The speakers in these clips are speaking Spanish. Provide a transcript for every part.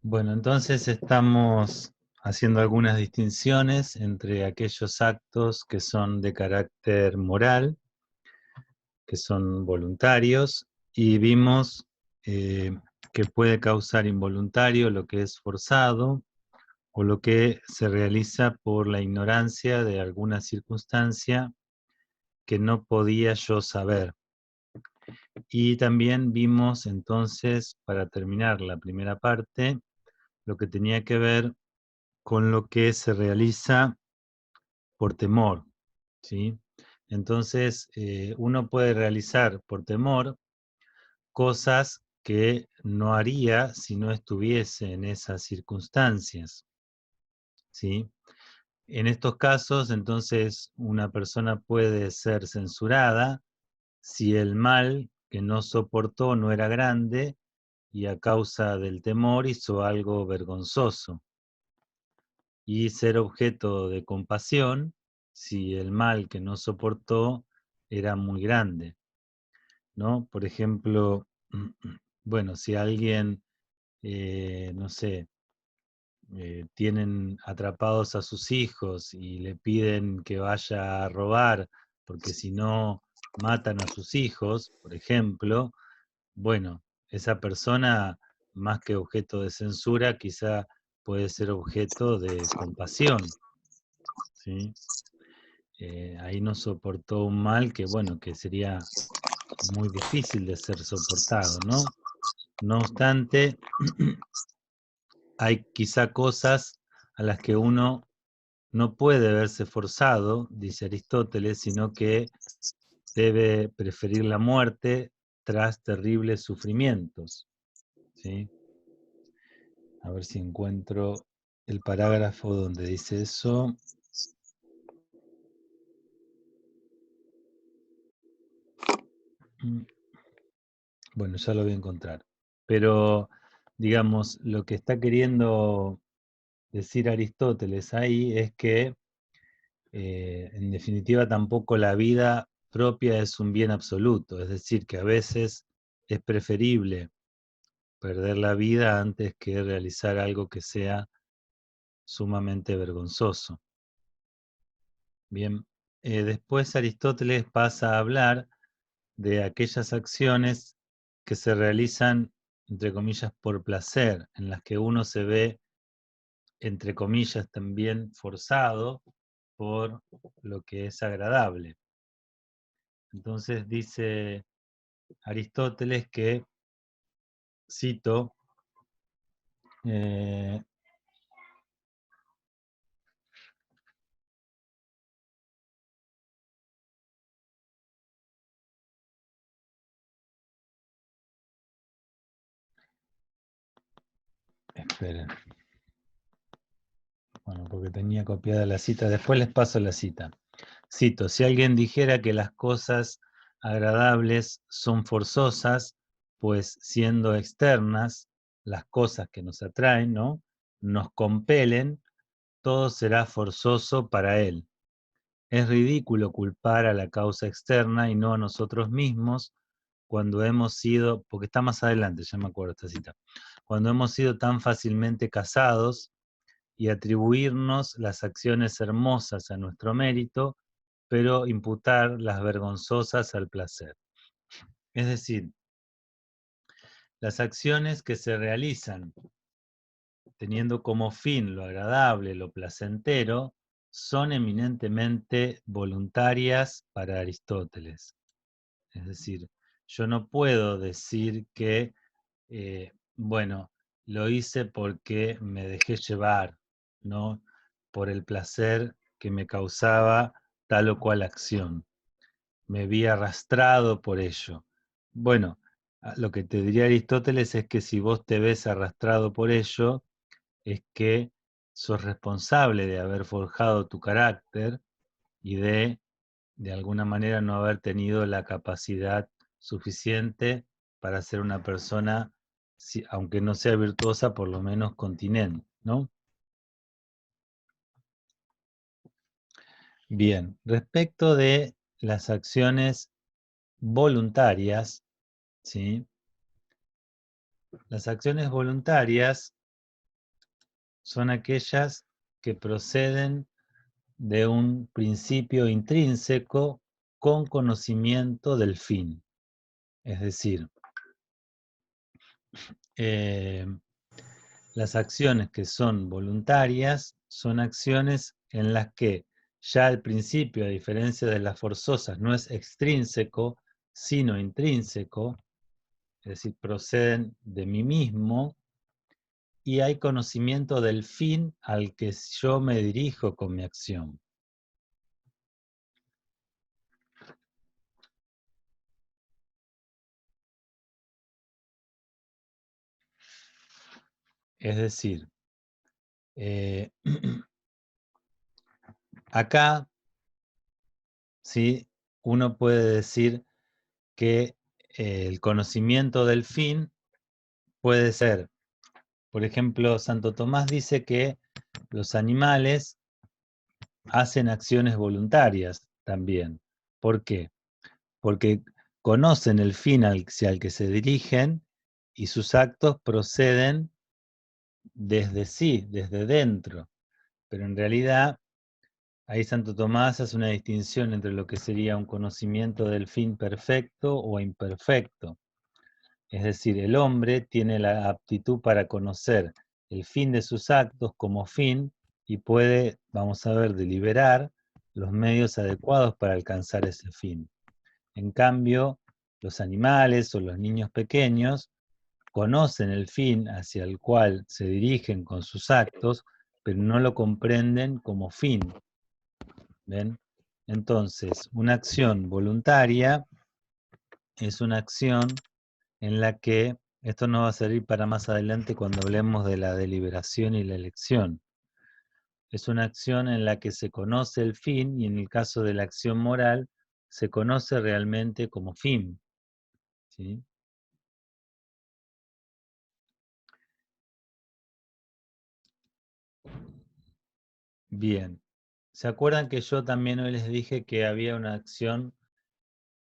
Bueno, entonces estamos haciendo algunas distinciones entre aquellos actos que son de carácter moral, que son voluntarios, y vimos que puede causar involuntario lo que es forzado o lo que se realiza por la ignorancia de alguna circunstancia que no podía yo saber. Y también vimos entonces, para terminar la primera parte, lo que tenía que ver con lo que se realiza por temor, ¿sí? Entonces, uno puede realizar por temor cosas que no haría si no estuviese en esas circunstancias, ¿sí? En estos casos, entonces, una persona puede ser censurada si el mal que no soportó no era grande y a causa del temor hizo algo vergonzoso. Y ser objeto de compasión si el mal que no soportó era muy grande, ¿no? Por ejemplo, bueno, si alguien, no sé, tienen atrapados a sus hijos y le piden que vaya a robar porque si no matan a sus hijos, por ejemplo, bueno, esa persona, más que objeto de censura, quizá puede ser objeto de compasión, ¿sí? Ahí no soportó un mal que, bueno, que sería muy difícil de ser soportado, ¿no? No obstante, hay quizá cosas a las que uno no puede verse forzado, dice Aristóteles, sino que debe preferir la muerte tras terribles sufrimientos, ¿sí? A ver si encuentro el parágrafo donde dice eso. Bueno, ya lo voy a encontrar. Pero, digamos, lo que está queriendo decir Aristóteles ahí es que, en definitiva, tampoco la vida propia es un bien absoluto. Es decir, que a veces es preferible perder la vida antes que realizar algo que sea sumamente vergonzoso. Bien, después Aristóteles pasa a hablar de aquellas acciones que se realizan, entre comillas, por placer, en las que uno se ve, entre comillas, también forzado por lo que es agradable. Entonces dice Aristóteles que, cito, eh, esperen, bueno, porque tenía copiada la cita, después les paso la cita. Cito, si alguien dijera que las cosas agradables son forzosas, pues siendo externas, las cosas que nos atraen, ¿no?, nos compelen, todo será forzoso para él. Es ridículo culpar a la causa externa y no a nosotros mismos cuando hemos sido, porque está más adelante, ya me acuerdo esta cita, cuando hemos sido tan fácilmente casados y atribuirnos las acciones hermosas a nuestro mérito, pero imputar las vergonzosas al placer. Es decir, las acciones que se realizan teniendo como fin lo agradable, lo placentero, son eminentemente voluntarias para Aristóteles. Es decir, yo no puedo decir que, bueno, lo hice porque me dejé llevar, ¿no?, por el placer que me causaba tal o cual acción. Me vi arrastrado por ello. Bueno, lo que te diría Aristóteles es que si vos te ves arrastrado por ello, es que sos responsable de haber forjado tu carácter y de alguna manera, no haber tenido la capacidad suficiente para ser una persona, aunque no sea virtuosa, por lo menos continente, ¿no? Bien, respecto de las acciones voluntarias, ¿sí? Las acciones voluntarias son aquellas que proceden de un principio intrínseco con conocimiento del fin. Es decir, las acciones que son voluntarias son acciones en las que ya al principio, a diferencia de las forzosas, no es extrínseco, sino intrínseco, es decir, proceden de mí mismo, y hay conocimiento del fin al que yo me dirijo con mi acción. Es decir, acá, ¿sí? Uno puede decir que el conocimiento del fin puede ser, por ejemplo, Santo Tomás dice que los animales hacen acciones voluntarias también. ¿Por qué? Porque conocen el fin al que se dirigen y sus actos proceden desde sí, desde dentro. Pero en realidad, ahí Santo Tomás hace una distinción entre lo que sería un conocimiento del fin perfecto o imperfecto. Es decir, el hombre tiene la aptitud para conocer el fin de sus actos como fin y puede, vamos a ver, deliberar los medios adecuados para alcanzar ese fin. En cambio, los animales o los niños pequeños conocen el fin hacia el cual se dirigen con sus actos, pero no lo comprenden como fin. ¿Ven? Entonces, una acción voluntaria es una acción en la que, esto nos va a servir para más adelante cuando hablemos de la deliberación y la elección, es una acción en la que se conoce el fin y en el caso de la acción moral se conoce realmente como fin. ¿Sí? Bien. ¿Se acuerdan que yo también hoy les dije que había una acción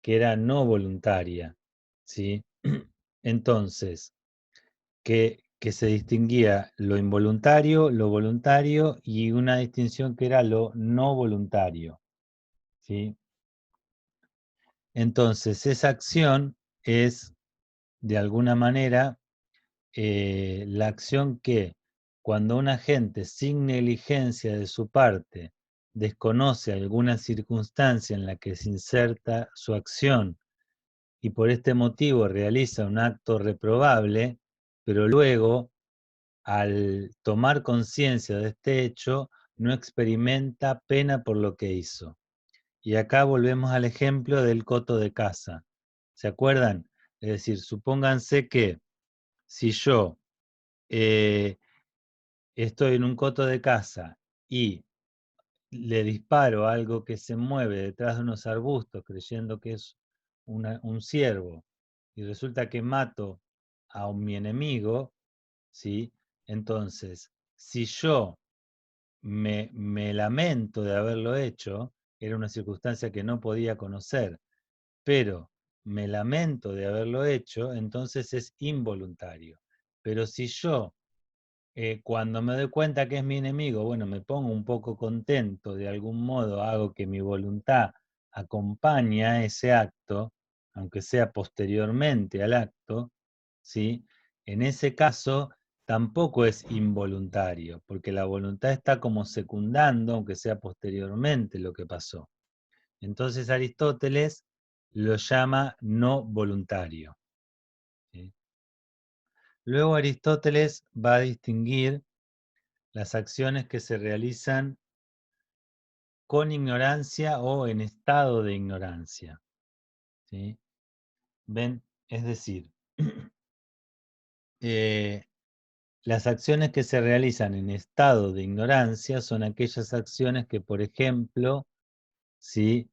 que era no voluntaria? ¿Sí? Entonces, que se distinguía lo involuntario, lo voluntario y una distinción que era lo no voluntario. ¿Sí? Entonces, esa acción es, de alguna manera, la acción que, cuando un agente sin negligencia de su parte desconoce alguna circunstancia en la que se inserta su acción y por este motivo realiza un acto reprobable, pero luego, al tomar conciencia de este hecho, no experimenta pena por lo que hizo. Y acá volvemos al ejemplo del coto de caza. ¿Se acuerdan? Es decir, supónganse que si yo estoy en un coto de caza y le disparo a algo que se mueve detrás de unos arbustos creyendo que es un ciervo y resulta que mato a mi enemigo, ¿sí? Entonces, si yo me lamento de haberlo hecho, era una circunstancia que no podía conocer, pero me lamento de haberlo hecho, entonces es involuntario. Pero si yo, cuando me doy cuenta que es mi enemigo, bueno, me pongo un poco contento, de algún modo hago que mi voluntad acompañe a ese acto, aunque sea posteriormente al acto, ¿sí? En ese caso tampoco es involuntario, porque la voluntad está como secundando, aunque sea posteriormente lo que pasó. Entonces Aristóteles lo llama no voluntario. ¿Sí? Luego Aristóteles va a distinguir las acciones que se realizan con ignorancia o en estado de ignorancia. ¿Sí? ¿Ven? Es decir, las acciones que se realizan en estado de ignorancia son aquellas acciones que, por ejemplo, si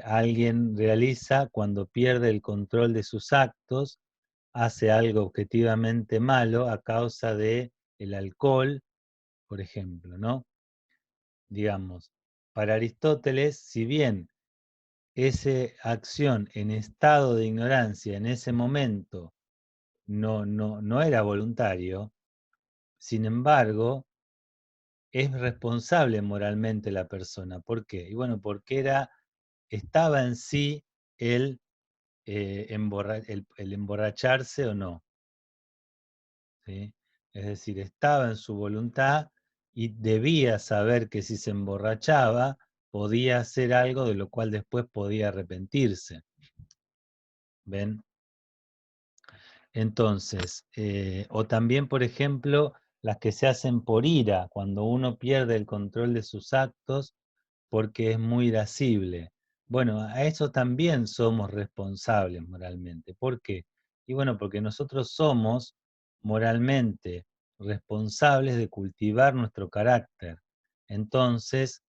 alguien realiza cuando pierde el control de sus actos, hace algo objetivamente malo a causa de el alcohol, por ejemplo, ¿no? Digamos, para Aristóteles, si bien esa acción en estado de ignorancia en ese momento no era voluntario, sin embargo, es responsable moralmente la persona. ¿Por qué? Y bueno, porque estaba en sí el, el emborracharse o no, ¿sí? Es decir, estaba en su voluntad y debía saber que si se emborrachaba podía hacer algo de lo cual después podía arrepentirse. ¿Ven? Entonces, o también, por ejemplo, las que se hacen por ira, cuando uno pierde el control de sus actos porque es muy irascible. Bueno, a eso también somos responsables moralmente. ¿Por qué? Y bueno, porque nosotros somos moralmente responsables de cultivar nuestro carácter. Entonces,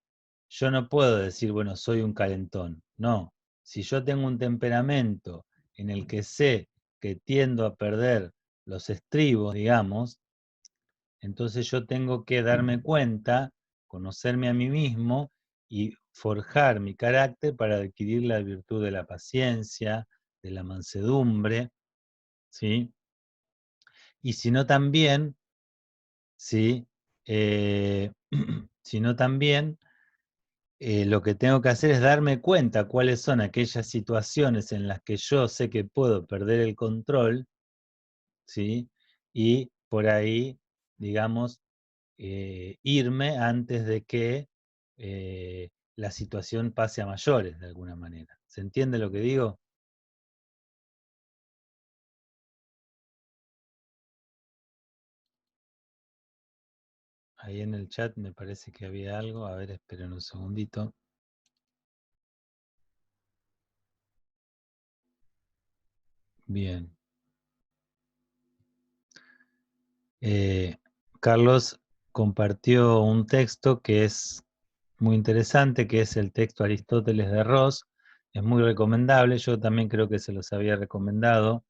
yo no puedo decir, bueno, soy un calentón. No, si yo tengo un temperamento en el que sé que tiendo a perder los estribos, digamos, entonces yo tengo que darme cuenta, conocerme a mí mismo y forjar mi carácter para adquirir la virtud de la paciencia, de la mansedumbre, ¿sí? Y si no también, ¿sí? Si no también, lo que tengo que hacer es darme cuenta cuáles son aquellas situaciones en las que yo sé que puedo perder el control, ¿sí? Y por ahí, digamos, irme antes de que la situación pase a mayores, de alguna manera. ¿Se entiende lo que digo? Ahí en el chat me parece que había algo. A ver, esperen un segundito. Bien. Eh, Carlos compartió un texto que es muy interesante, que es el texto Aristóteles de Ross. Es muy recomendable. Yo también creo que se los había recomendado.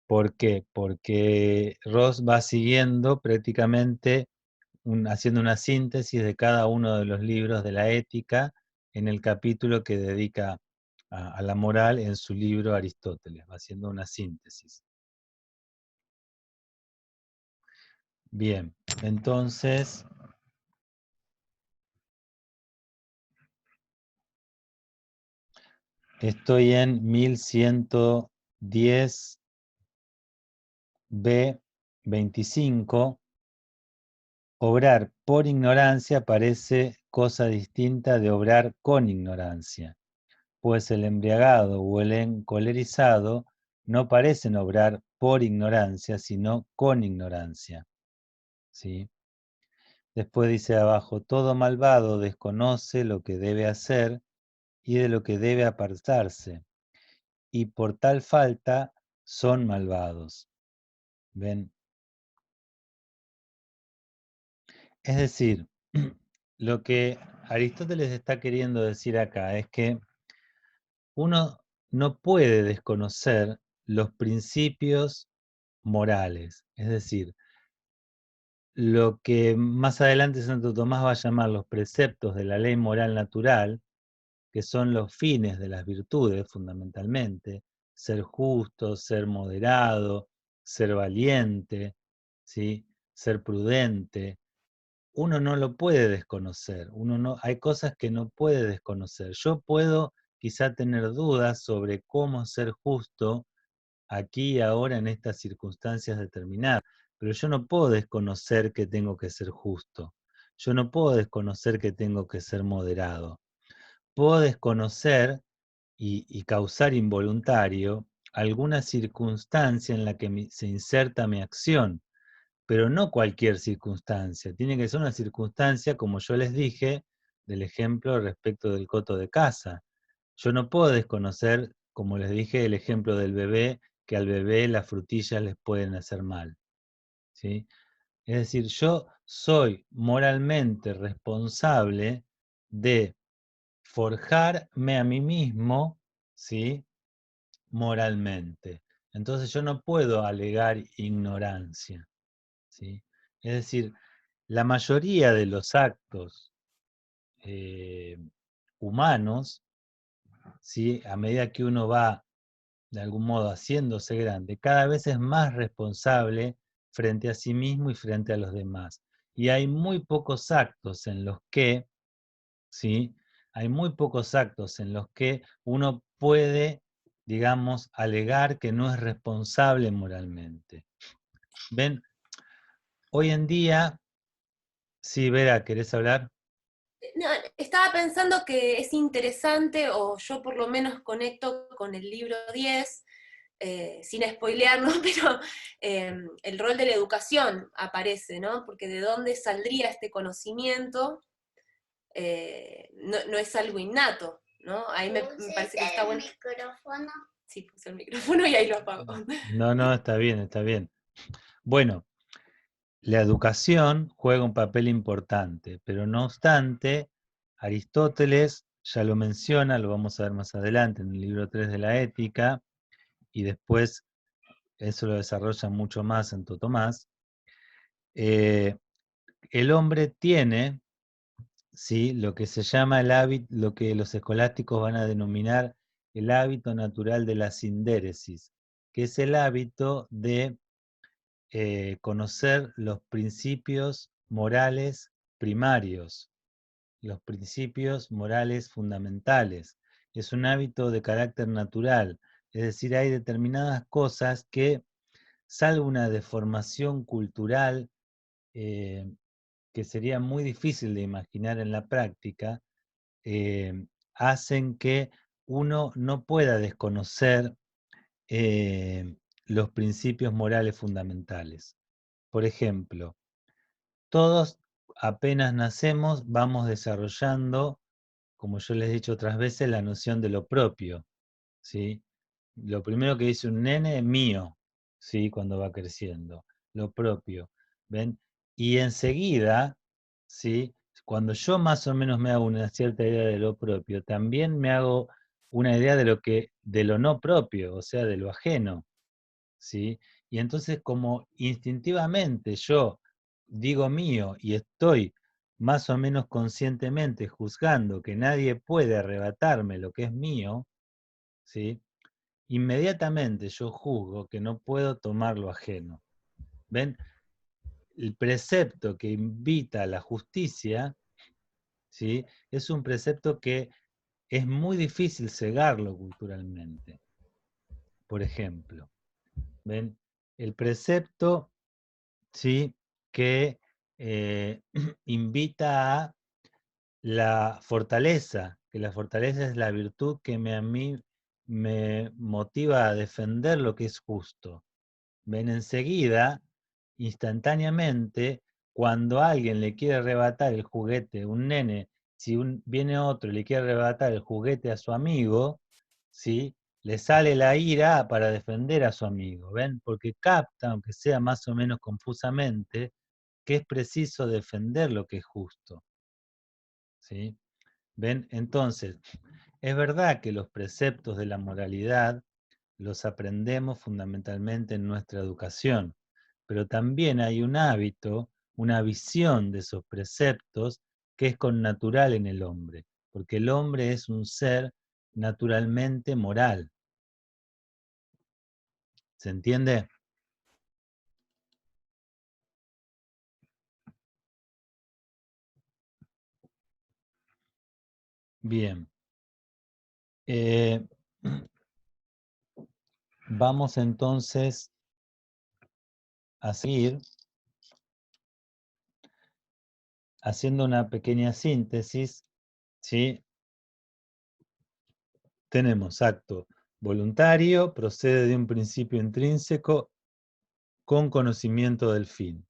¿Por qué? Porque Ross va siguiendo prácticamente haciendo una síntesis de cada uno de los libros de la ética en el capítulo que dedica a la moral en su libro Aristóteles, va haciendo una síntesis. Bien, entonces estoy en 1110b25. Obrar por ignorancia parece cosa distinta de obrar con ignorancia, pues el embriagado o el encolerizado no parecen obrar por ignorancia, sino con ignorancia. ¿Sí? Después dice abajo, todo malvado desconoce lo que debe hacer y de lo que debe apartarse, y por tal falta son malvados. ¿Ven? Es decir, lo que Aristóteles está queriendo decir acá es que uno no puede desconocer los principios morales, es decir, lo que más adelante Santo Tomás va a llamar los preceptos de la ley moral natural, que son los fines de las virtudes fundamentalmente, ser justo, ser moderado, ser valiente, ¿sí? Ser prudente. Uno no lo puede desconocer, hay cosas que no puede desconocer. Yo puedo quizá tener dudas sobre cómo ser justo aquí y ahora en estas circunstancias determinadas, pero yo no puedo desconocer que tengo que ser justo. Yo no puedo desconocer que tengo que ser moderado. Puedo desconocer y causar involuntario alguna circunstancia en la que se inserta mi acción, pero no cualquier circunstancia. Tiene que ser una circunstancia, como yo les dije, del ejemplo respecto del coto de caza. Yo no puedo desconocer, como les dije, el ejemplo del bebé, que al bebé las frutillas les pueden hacer mal, ¿sí? Es decir, yo soy moralmente responsable de forjarme a mí mismo, ¿sí? Moralmente. Entonces yo no puedo alegar ignorancia, ¿sí? Es decir, la mayoría de los actos eh, humanos, ¿sí? A medida que uno va de algún modo haciéndose grande, cada vez es más responsable frente a sí mismo y frente a los demás. Y hay muy pocos actos en los que, ¿sí? Hay muy pocos actos en los que uno puede, digamos, alegar que no es responsable moralmente. ¿Ven? Hoy en día, sí, Vera, ¿querés hablar? No, estaba pensando que es interesante, o yo por lo menos conecto con el libro 10, sin spoilearlo, pero el rol de la educación aparece, ¿no? Porque de dónde saldría este conocimiento no es algo innato, ¿no? Ahí me parece que está bueno. ¿El micrófono? Sí, puse el micrófono y ahí lo apago. No, no, está bien, está bien. Bueno, la educación juega un papel importante, pero no obstante, Aristóteles ya lo menciona, lo vamos a ver más adelante en el libro 3 de la Ética, y después eso lo desarrolla mucho más Santo Tomás. El hombre tiene, ¿sí?, lo que se llama el hábito, lo que los escolásticos van a denominar el hábito natural de la sindéresis, que es el hábito de conocer los principios morales primarios, los principios morales fundamentales. Es un hábito de carácter natural, es decir, hay determinadas cosas que, salvo una deformación cultural que sería muy difícil de imaginar en la práctica, hacen que uno no pueda desconocer los principios morales fundamentales. Por ejemplo, todos apenas nacemos vamos desarrollando, como yo les he dicho otras veces, la noción de lo propio, ¿sí? Lo primero que dice un nene es mío, ¿sí? Cuando va creciendo, lo propio, ¿ven? Y enseguida, ¿sí? Cuando yo más o menos me hago una cierta idea de lo propio, también me hago una idea de lo no propio, o sea, de lo ajeno, ¿sí? Y entonces como instintivamente yo digo mío y estoy más o menos conscientemente juzgando que nadie puede arrebatarme lo que es mío, ¿sí?, inmediatamente yo juzgo que no puedo tomar lo ajeno. ¿Ven? El precepto que invita a la justicia, ¿sí?, es un precepto que es muy difícil cegarlo culturalmente. Por ejemplo, ¿ven? El precepto, ¿sí?, que invita a la fortaleza, que la fortaleza es la virtud que a mí me motiva a defender lo que es justo. Ven, enseguida, instantáneamente, cuando alguien le quiere arrebatar el juguete, un nene, si viene otro y le quiere arrebatar el juguete a su amigo, ¿sí?, le sale la ira para defender a su amigo, ¿ven? Porque capta, aunque sea más o menos confusamente, que es preciso defender lo que es justo, ¿sí? ¿Ven? Entonces, es verdad que los preceptos de la moralidad los aprendemos fundamentalmente en nuestra educación, pero también hay un hábito, una visión de esos preceptos que es connatural en el hombre, porque el hombre es un ser naturalmente moral. ¿Se entiende? Bien. Vamos entonces a seguir haciendo una pequeña síntesis, ¿sí? Tenemos acto voluntario, procede de un principio intrínseco con conocimiento del fin.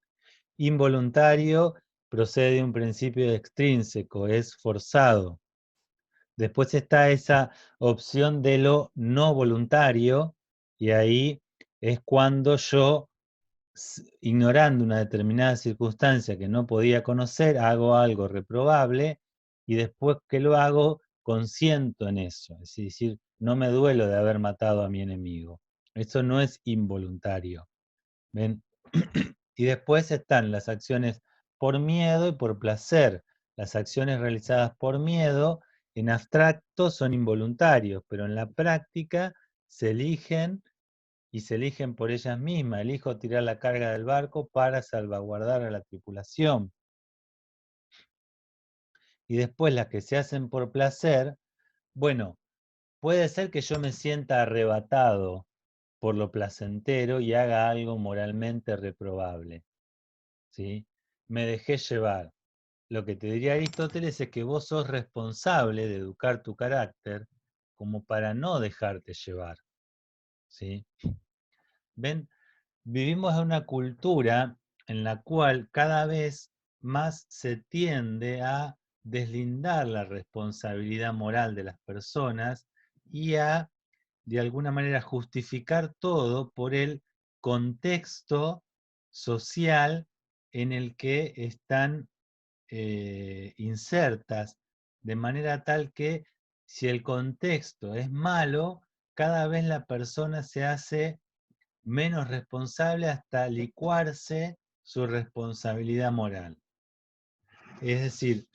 Involuntario, procede de un principio extrínseco, es forzado. Después está esa opción de lo no voluntario, y ahí es cuando yo, ignorando una determinada circunstancia que no podía conocer, hago algo reprobable, y después que lo hago, consiento en eso. Es decir, no me duelo de haber matado a mi enemigo. Eso no es involuntario. ¿Ven? Y después están las acciones por miedo y por placer. Las acciones realizadas por miedo, en abstracto, son involuntarios, pero en la práctica se eligen y se eligen por ellas mismas. Elijo tirar la carga del barco para salvaguardar a la tripulación. Y después las que se hacen por placer, bueno, puede ser que yo me sienta arrebatado por lo placentero y haga algo moralmente reprobable, ¿sí? Me dejé llevar. Lo que te diría Aristóteles es que vos sos responsable de educar tu carácter como para no dejarte llevar, ¿sí? ¿Ven? Vivimos en una cultura en la cual cada vez más se tiende a deslindar la responsabilidad moral de las personas y a, de alguna manera, justificar todo por el contexto social en el que están insertas, de manera tal que si el contexto es malo, cada vez la persona se hace menos responsable hasta licuarse su responsabilidad moral. Es decir,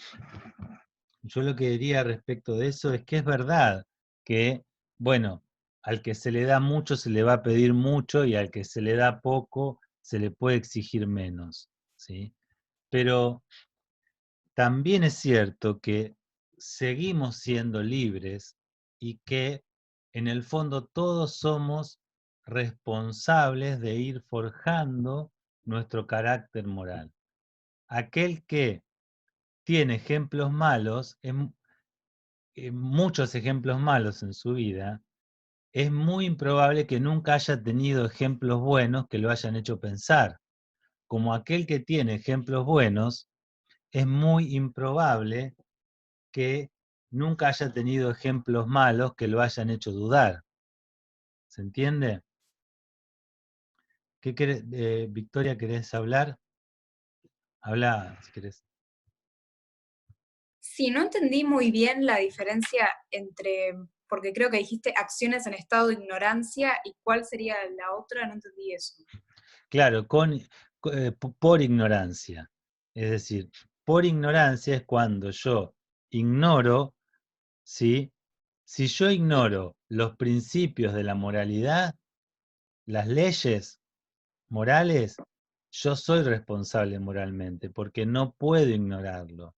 yo lo que diría respecto de eso es que es verdad que, bueno, al que se le da mucho se le va a pedir mucho y al que se le da poco se le puede exigir menos, ¿sí? Pero también es cierto que seguimos siendo libres y que en el fondo todos somos responsables de ir forjando nuestro carácter moral. Aquel que tiene ejemplos malos, muchos ejemplos malos en su vida, es muy improbable que nunca haya tenido ejemplos buenos que lo hayan hecho pensar. Como aquel que tiene ejemplos buenos, es muy improbable que nunca haya tenido ejemplos malos que lo hayan hecho dudar. ¿Se entiende? ¿Qué querés, Victoria, querés hablar? Habla, si querés. Sí, no entendí muy bien la diferencia entre, porque creo que dijiste acciones en estado de ignorancia y cuál sería la otra, no entendí eso. Claro, por ignorancia. Es decir, por ignorancia es cuando yo ignoro, ¿sí? Si yo ignoro los principios de la moralidad, las leyes morales, yo soy responsable moralmente, porque no puedo ignorarlo.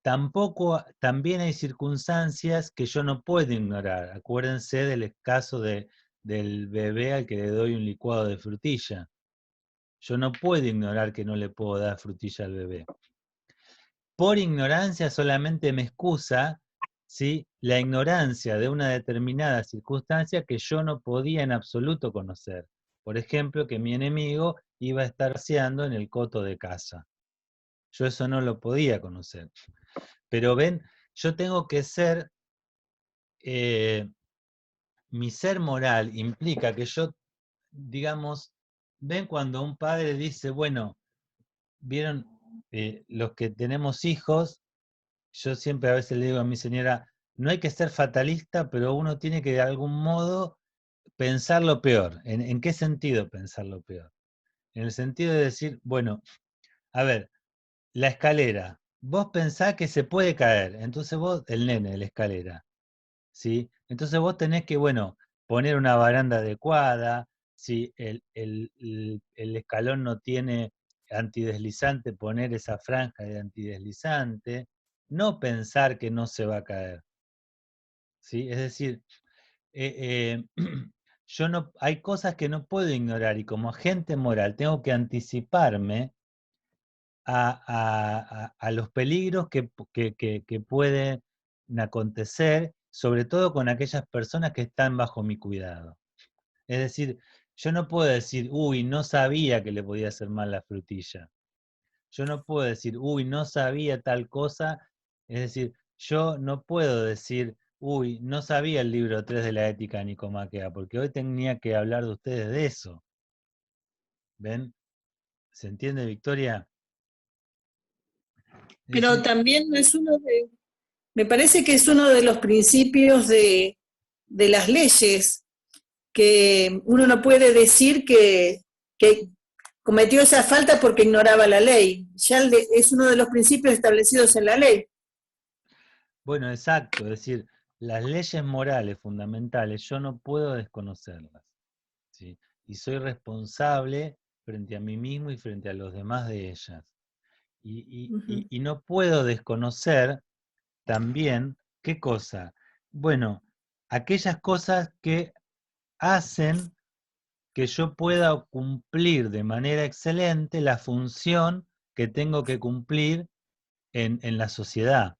También hay circunstancias que yo no puedo ignorar. Acuérdense del caso del bebé al que le doy un licuado de frutilla. Yo no puedo ignorar que no le puedo dar frutilla al bebé. Por ignorancia solamente me excusa, ¿sí?, la ignorancia de una determinada circunstancia que yo no podía en absoluto conocer. Por ejemplo, que mi enemigo iba a estar paseando en el coto de casa. Yo eso no lo podía conocer. Pero ven, yo tengo que ser, mi ser moral implica que yo, digamos, ven cuando un padre dice, bueno, vieron, los que tenemos hijos, yo siempre a veces le digo a mi señora, no hay que ser fatalista, pero uno tiene que de algún modo pensar lo peor. ¿En qué sentido pensar lo peor? En el sentido de decir, bueno, a ver, la escalera, vos pensás que se puede caer, entonces vos, el nene de la escalera, ¿sí? Entonces vos tenés que, bueno, poner una baranda adecuada, si el escalón no tiene antideslizante, poner esa franja de antideslizante, no pensar que no se va a caer, ¿sí? Es decir, yo no, hay cosas que no puedo ignorar y como agente moral tengo que anticiparme a los peligros que pueden acontecer, sobre todo con aquellas personas que están bajo mi cuidado. Es decir, yo no puedo decir, uy, no sabía que le podía hacer mal la frutilla. Yo no puedo decir, uy, no sabía tal cosa. Es decir, yo no puedo decir, uy, no sabía el libro 3 de la ética nicomaquea, porque hoy tenía que hablar de ustedes de eso. ¿Ven? ¿Se entiende, Victoria? Es Pero decir, también es me parece que es uno de los principios de las leyes, que uno no puede decir que cometió esa falta porque ignoraba la ley. Ya es uno de los principios establecidos en la ley. bueno, exacto, es decir, las leyes morales fundamentales yo no puedo desconocerlas, ¿sí? y soy responsable frente a mí mismo y frente a los demás de ellas. Y no puedo desconocer también, ¿qué cosa? Bueno, aquellas cosas que hacen que yo pueda cumplir de manera excelente la función que tengo que cumplir en la sociedad.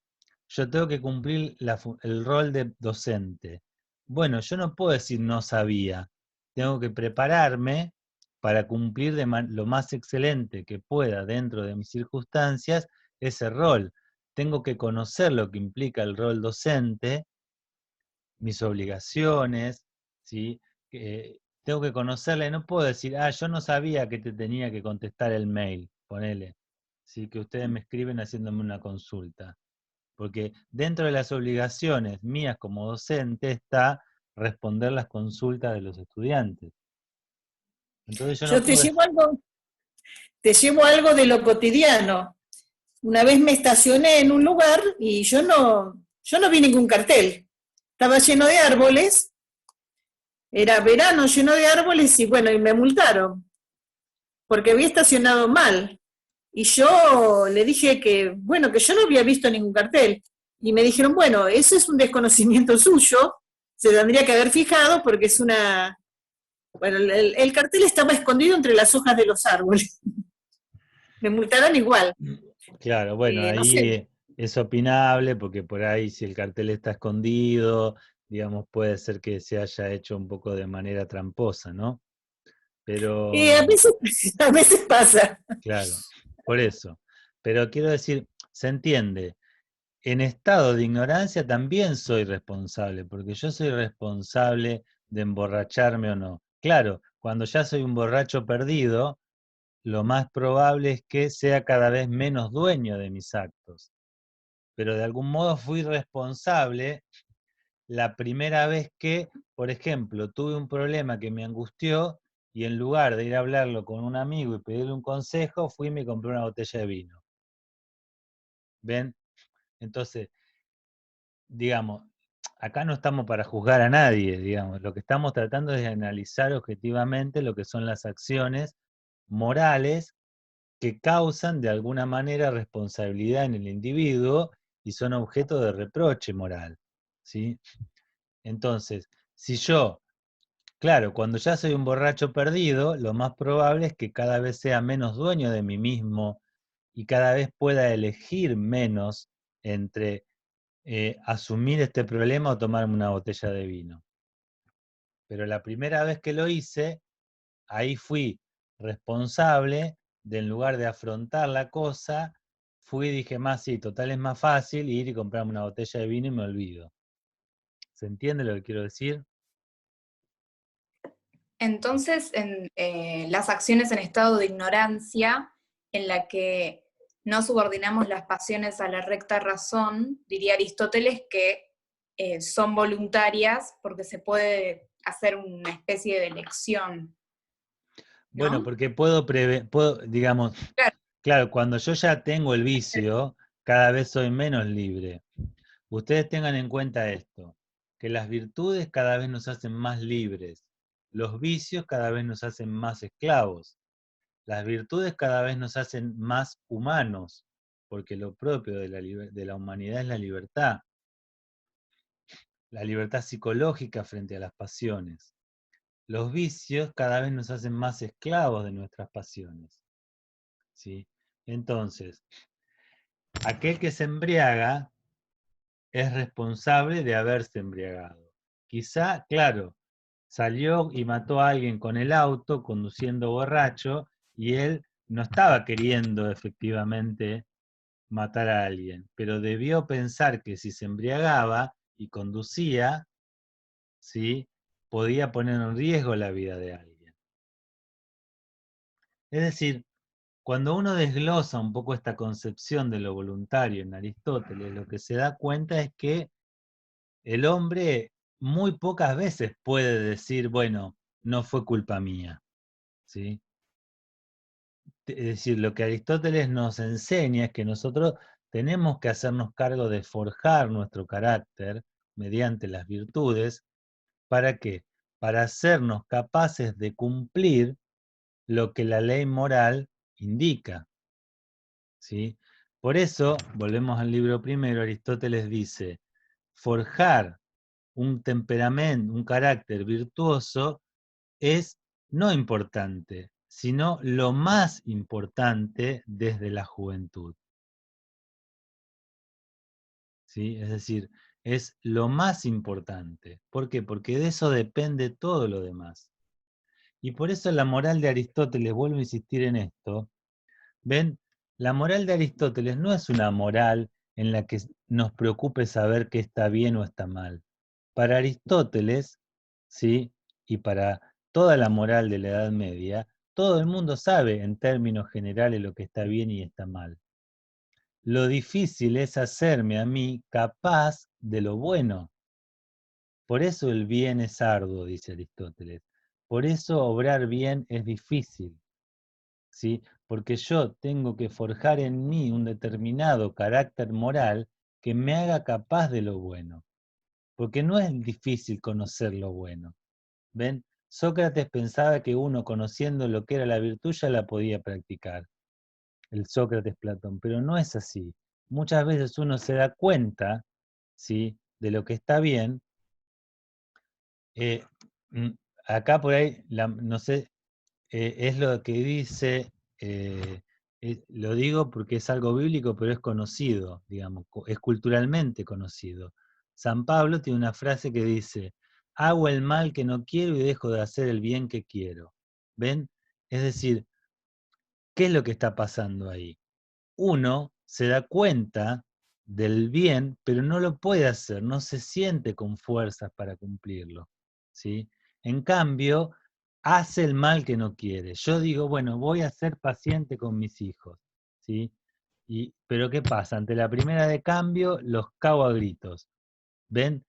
Yo tengo que cumplir el rol de docente. Bueno, yo no puedo decir no sabía. Tengo que prepararme para cumplir lo más excelente que pueda dentro de mis circunstancias ese rol. Tengo que conocer lo que implica el rol docente, mis obligaciones, ¿sí? Tengo que conocerle, no puedo decir, yo no sabía que te tenía que contestar el mail, ponele, ¿sí? Que ustedes me escriben haciéndome una consulta. Porque dentro de las obligaciones mías como docente está responder las consultas de los estudiantes. Entonces yo Yo no puedo... te llevo algo de lo cotidiano. Una vez me estacioné en un lugar y yo no vi ningún cartel. Estaba lleno de árboles, era verano lleno de árboles y bueno, y me multaron, porque había estacionado mal. Y yo le dije que, bueno, que yo no había visto ningún cartel. Y me dijeron, bueno, ese es un desconocimiento suyo, se tendría que haber fijado porque es una... Bueno, el cartel estaba escondido entre las hojas de los árboles. Me multaron igual. Claro, bueno, No sé. ahí es opinable porque por ahí si el cartel está escondido, digamos, puede ser que se haya hecho un poco de manera tramposa, ¿no? A Pero, veces, a veces pasa. claro, por eso. Pero quiero decir, se entiende, en estado de ignorancia también soy responsable, porque yo soy responsable de emborracharme o no. Claro, cuando ya soy un borracho perdido, lo más probable es que sea cada vez menos dueño de mis actos. Pero de algún modo fui responsable la primera vez que, por ejemplo, tuve un problema que me angustió y en lugar de ir a hablarlo con un amigo y pedirle un consejo, fui y me compré una botella de vino. ¿Ven? Entonces, digamos, acá no estamos para juzgar a nadie, digamos, lo que estamos tratando es de analizar objetivamente lo que son las acciones morales que causan de alguna manera responsabilidad en el individuo y son objeto de reproche moral, ¿sí? Entonces, si yo, claro, cuando ya soy un borracho perdido, lo más probable es que cada vez sea menos dueño de mí mismo y cada vez pueda elegir menos entre asumir este problema o tomarme una botella de vino. Pero la primera vez que lo hice, ahí fui responsable de, en lugar de afrontar la cosa, fui y dije, más sí, total es más fácil ir y comprarme una botella de vino y me olvido. ¿Se entiende lo que quiero decir? Entonces, las acciones en estado de ignorancia, en la que no subordinamos las pasiones a la recta razón, diría Aristóteles que son voluntarias porque se puede hacer una especie de elección, Bueno, ¿no? porque digamos, Claro. claro, cuando yo ya tengo el vicio, cada vez soy menos libre. Ustedes tengan en cuenta esto, que las virtudes cada vez nos hacen más libres, los vicios cada vez nos hacen más esclavos, las virtudes cada vez nos hacen más humanos, porque lo propio de la humanidad es la libertad psicológica frente a las pasiones. Los vicios cada vez nos hacen más esclavos de nuestras pasiones, ¿sí? Entonces, aquel que se embriaga es responsable de haberse embriagado. Quizá, claro, salió y mató a alguien con el auto, conduciendo borracho, y él no estaba queriendo efectivamente matar a alguien, pero debió pensar que si se embriagaba y conducía, ¿sí?, podía poner en riesgo la vida de alguien. Es decir, cuando uno desglosa un poco esta concepción de lo voluntario en Aristóteles, lo que se da cuenta es que el hombre muy pocas veces puede decir, bueno, no fue culpa mía, ¿sí? Es decir, lo que Aristóteles nos enseña es que nosotros tenemos que hacernos cargo de forjar nuestro carácter mediante las virtudes. ¿Para qué? para hacernos capaces de cumplir lo que la ley moral indica. ¿Sí? Por eso, volvemos al libro primero, Aristóteles dice, forjar un temperamento, un carácter virtuoso es no importante, sino lo más importante desde la juventud. ¿Sí? Es decir, es lo más importante. ¿Por qué? Porque de eso depende todo lo demás. Y por eso la moral de Aristóteles, vuelvo a insistir en esto, ¿ven? La moral de Aristóteles no es una moral en la que nos preocupe saber qué está bien o está mal. Para Aristóteles, ¿sí? Y para toda la moral de la Edad Media, todo el mundo sabe en términos generales lo que está bien y está mal. Lo difícil es hacerme a mí capaz de lo bueno. Por eso el bien es arduo, dice Aristóteles. Por eso obrar bien es difícil, ¿sí? Porque yo tengo que forjar en mí un determinado carácter moral que me haga capaz de lo bueno. Porque no es difícil conocer lo bueno. ¿Ven? Sócrates pensaba que uno conociendo lo que era la virtud ya la podía practicar. El Sócrates Platón, pero no es así. Muchas veces uno se da cuenta, ¿sí?, de lo que está bien. Eh, mm, Acá por ahí, no sé, es lo que dice, lo digo porque es algo bíblico, pero es conocido, digamos, es culturalmente conocido. San Pablo tiene una frase que dice, hago el mal que no quiero y dejo de hacer el bien que quiero. ¿Ven? Es decir, ¿qué es lo que está pasando ahí? Uno se da cuenta del bien, pero no lo puede hacer, no se siente con fuerzas para cumplirlo, ¿sí? En cambio, hace el mal que no quiere. Yo digo, bueno, voy a ser paciente con mis hijos, ¿sí? Pero ¿qué pasa? Ante la primera de cambio, los cago a gritos. ¿Ven?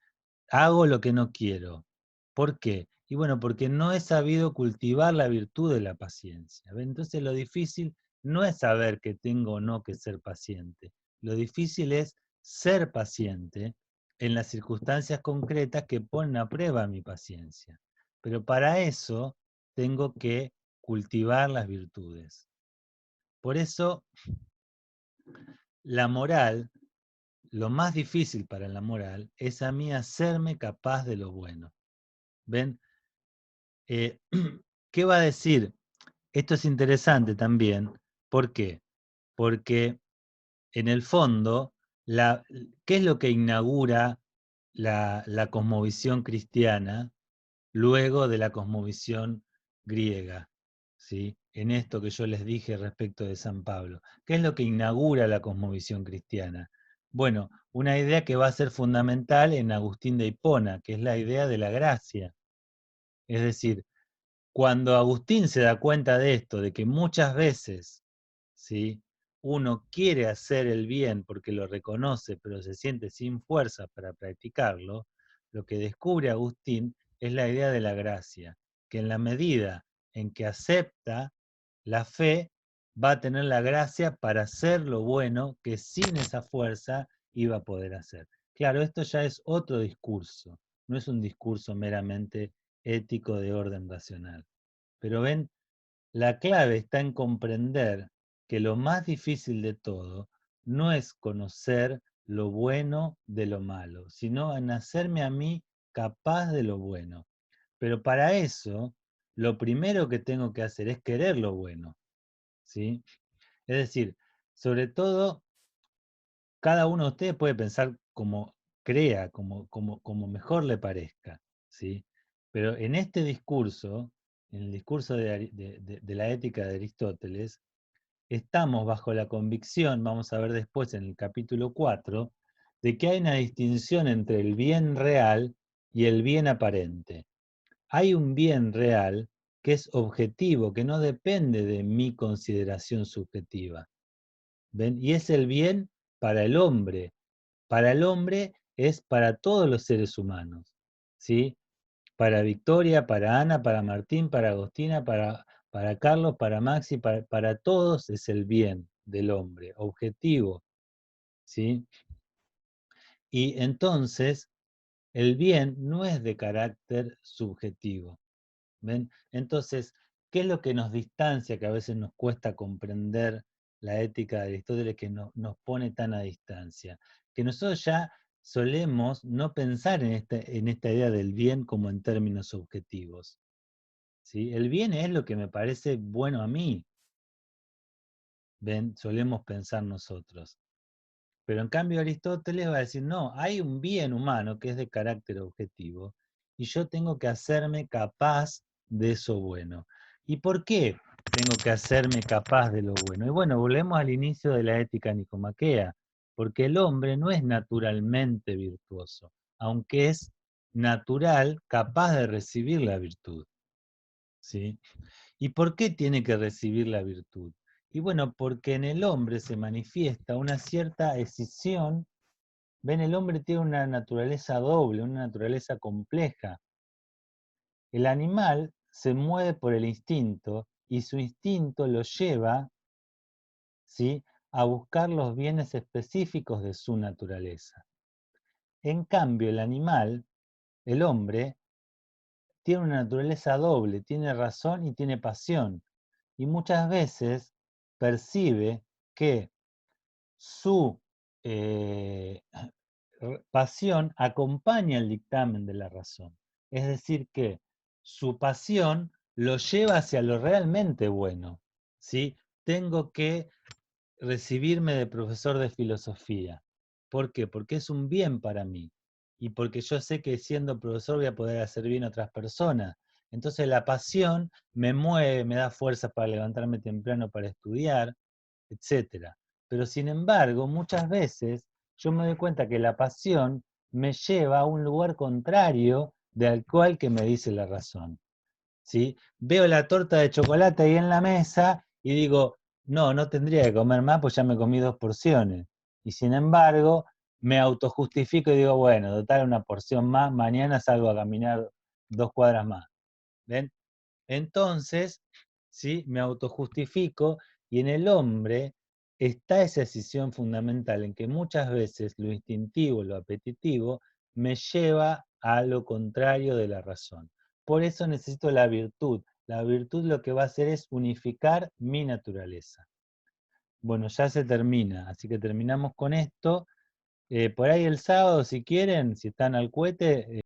Hago lo que no quiero. ¿Por qué? Y bueno, porque no he sabido cultivar la virtud de la paciencia. ¿Ven? Entonces lo difícil no es saber que tengo o no que ser paciente. Lo difícil es ser paciente en las circunstancias concretas que ponen a prueba mi paciencia. Pero para eso tengo que cultivar las virtudes. Por eso la moral, lo más difícil para la moral es a mí hacerme capaz de lo bueno. ¿Ven? ¿Qué va a decir? Esto es interesante también. ¿Por qué? Porque en el fondo, ¿qué es lo que inaugura la cosmovisión cristiana luego de la cosmovisión griega? ¿Sí? En esto que yo les dije respecto de San Pablo. ¿Qué es lo que inaugura la cosmovisión cristiana? Bueno, una idea que va a ser fundamental en Agustín de Hipona, que es la idea de la gracia. Es decir, cuando Agustín se da cuenta de esto, de que muchas veces, ¿sí?, uno quiere hacer el bien porque lo reconoce, pero se siente sin fuerza para practicarlo, lo que descubre Agustín es la idea de la gracia, que en la medida en que acepta la fe, va a tener la gracia para hacer lo bueno que sin esa fuerza iba a poder hacer. Claro, esto ya es otro discurso, no es un discurso meramente ético de orden racional. Pero ven, la clave está en comprender que lo más difícil de todo no es conocer lo bueno de lo malo, sino en hacerme a mí capaz de lo bueno. Pero para eso, lo primero que tengo que hacer es querer lo bueno, ¿sí? Es decir, sobre todo, cada uno de ustedes puede pensar como crea, como mejor le parezca, ¿sí? Pero en este discurso, en el discurso de la ética de Aristóteles, estamos bajo la convicción, vamos a ver después en el capítulo 4, de que hay una distinción entre el bien real y el bien aparente. Hay un bien real que es objetivo, que no depende de mi consideración subjetiva. ¿Ven? Y es el bien para el hombre. Para el hombre es para todos los seres humanos, ¿sí? Para Victoria, para Ana, para Martín, para Agostina, para Carlos, para Maxi, para todos es el bien del hombre, objetivo, ¿sí? Y entonces, el bien no es de carácter subjetivo. ¿Ven? Entonces, ¿qué es lo que nos distancia, que a veces nos cuesta comprender la ética de Aristóteles, que nos pone tan a distancia? Que nosotros ya solemos no pensar en esta idea del bien como en términos subjetivos. ¿Sí? El bien es lo que me parece bueno a mí. ¿Ven? Solemos pensar nosotros. Pero en cambio Aristóteles va a decir, no, hay un bien humano que es de carácter objetivo y yo tengo que hacerme capaz de eso bueno. ¿Y por qué tengo que hacerme capaz de lo bueno? Y bueno, volvemos al inicio de la ética nicomaquea, porque el hombre no es naturalmente virtuoso, aunque es natural, capaz de recibir la virtud. ¿Sí? ¿Y por qué tiene que recibir la virtud? Y bueno, porque en el hombre se manifiesta una cierta escisión. Ven, el hombre tiene una naturaleza doble, una naturaleza compleja. El animal se mueve por el instinto y su instinto lo lleva, ¿sí?, a buscar los bienes específicos de su naturaleza. En cambio, el animal, el hombre, tiene una naturaleza doble, tiene razón y tiene pasión. Y muchas veces percibe que su pasión acompaña el dictamen de la razón. Es decir, que su pasión lo lleva hacia lo realmente bueno. ¿Sí? Tengo que recibirme de profesor de filosofía. ¿Por qué? Porque es un bien para mí. Y porque yo sé que siendo profesor voy a poder hacer bien a otras personas. Entonces la pasión me mueve, me da fuerza para levantarme temprano para estudiar, etc. Pero sin embargo, muchas veces yo me doy cuenta que la pasión me lleva a un lugar contrario del cual que me dice la razón. ¿Sí? Veo la torta de chocolate ahí en la mesa y digo, no, no tendría que comer más, pues ya me comí 2 porciones. Y sin embargo, me autojustifico y digo, bueno, total una porción más, mañana salgo a caminar 2 cuadras más. ¿Ven? Entonces, ¿sí?, me autojustifico y en el hombre está esa decisión fundamental en que muchas veces lo instintivo, lo apetitivo, me lleva a lo contrario de la razón. Por eso necesito la virtud. La virtud lo que va a hacer es unificar mi naturaleza. Bueno, ya se termina, así que terminamos con esto. Por ahí el sábado, si quieren, si están al cohete,